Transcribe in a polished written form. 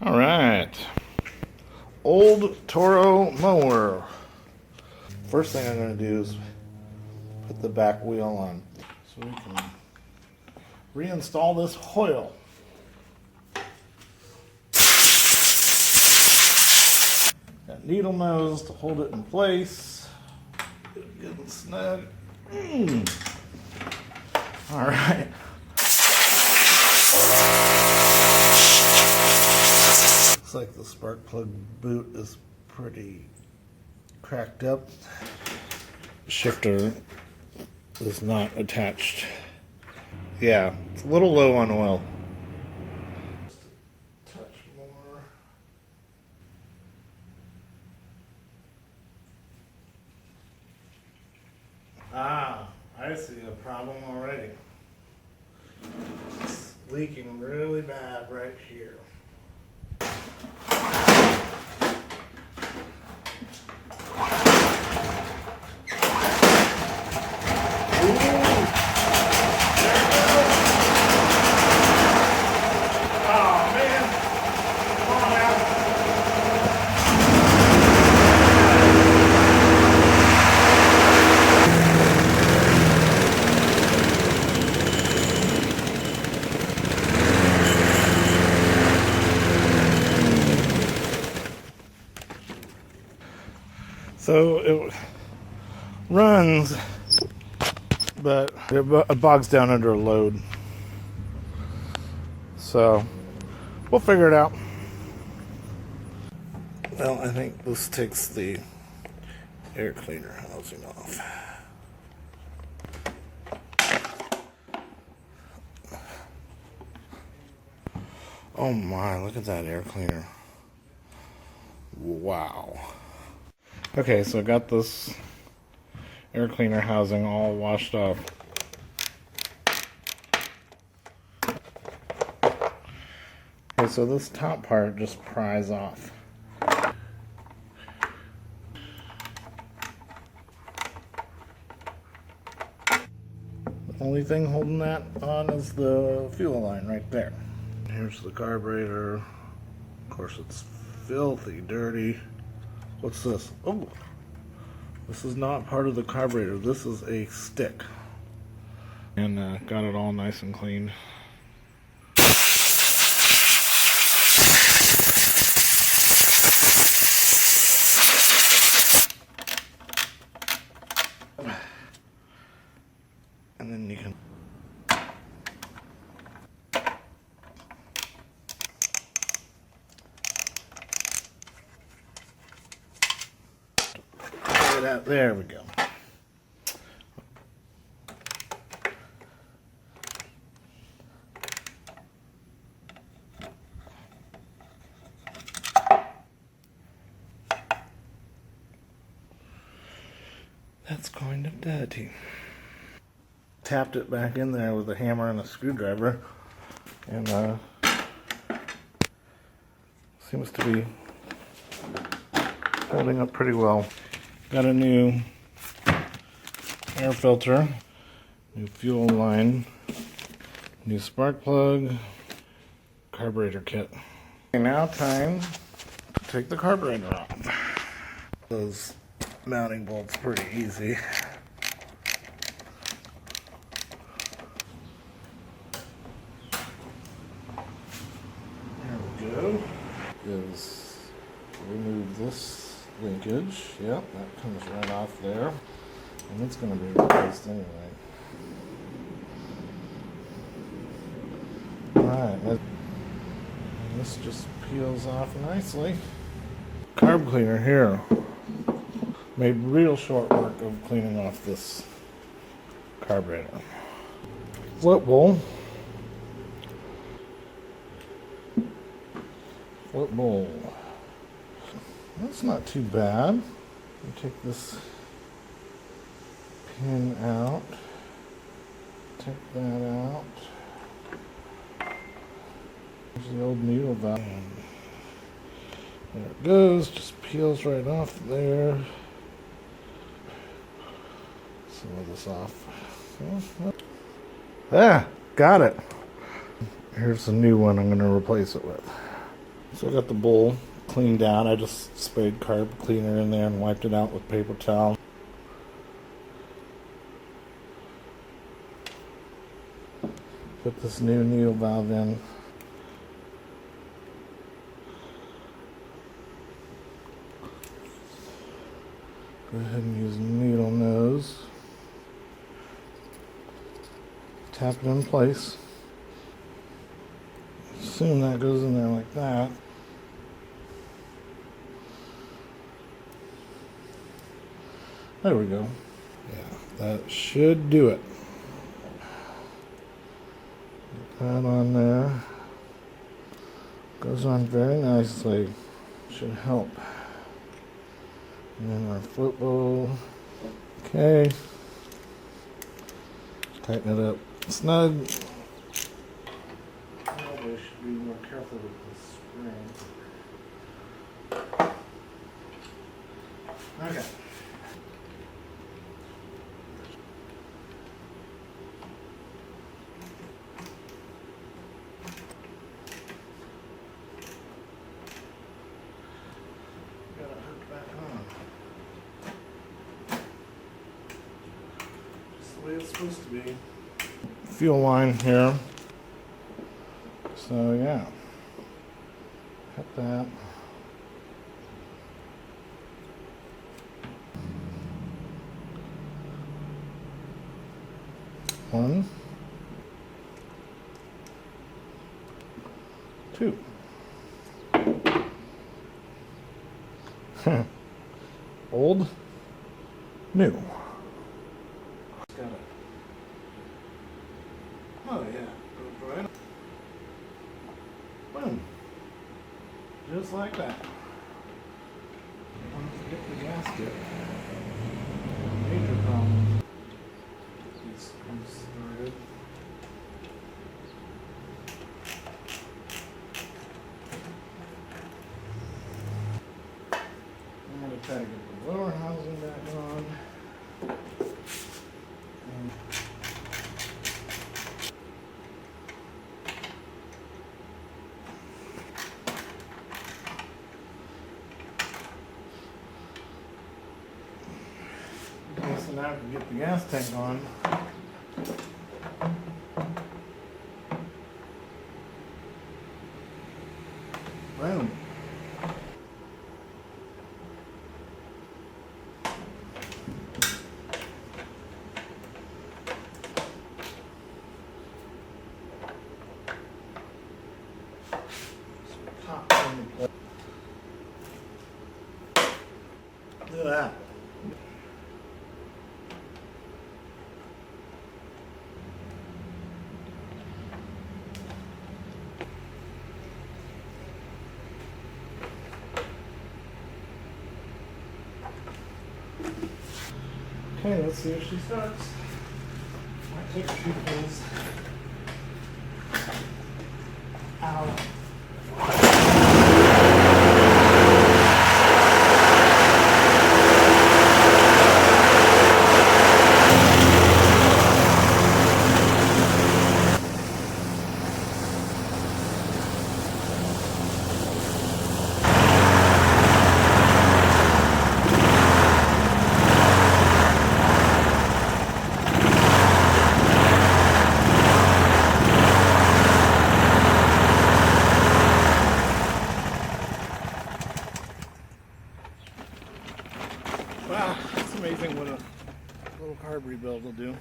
All right, old Toro Mower. First thing I'm going to do is put the back wheel on so we can reinstall this hoil. Got needle nose to hold it in place. Good and snug. All right. Looks like the spark plug boot is pretty cracked up. Shifter is not attached. Yeah, it's a little low on oil. Touch more. Ah, I see a problem already. It's leaking really bad right here. So it runs, but it bogs down under a load. So we'll figure it out. Well, I think this takes the air cleaner housing off. Oh my, look at that air cleaner. Wow. Okay, so I got this air cleaner housing all washed off. Okay, so this top part just pries off. The only thing holding that on is the fuel line right there. Here's the carburetor. Of course, it's filthy dirty. What's this? Oh, this is not part of the carburetor. This is a stick. And got it all nice and clean. And then you can out. There we go. That's kind of dirty. Tapped it back in there with a hammer and a screwdriver, and seems to be holding up pretty well. Got a new air filter, new fuel line, new spark plug, carburetor kit. Okay, now time to take the carburetor off. Those mounting bolts pretty easy. There we go. Is remove this linkage. Yep, that comes right off there. And it's going to be replaced anyway. Alright, this just peels off nicely. Carb cleaner here. Made real short work of cleaning off this carburetor. Flip bowl. Flip bowl. That's not too bad. You take this pin out, take that out. There's the old needle valve. There it goes, just peels right off there. Some of this off. Ah, got it. Here's the new one I'm going to replace it with. So I got the bowl cleaned out. I just sprayed carb cleaner in there and wiped it out with paper towel. Put this new needle valve in. Go ahead and use needle nose. Tap it in place. Assume that goes in there like that. There we go. Yeah, that should do it. Get that on there. Goes on very nicely. Should help. And then our float bowl. Okay. Tighten it up snug. Probably should be more careful with the spring. Okay. Got it hooked back on. Just the way it's supposed to be. Fuel line here. So yeah. Cut that. One. Two. Old. New. Got it. Oh yeah. Goes right. Boom. Just like that. Let's get the gasket. Major problem. Get these pumps started. I'm going to try to get the lower housing back on. So now I can get the gas tank on. Boom. Look at that. Okay, let's see if she starts. Might take a few pulls out. Wow, it's amazing what a little carb rebuild will do.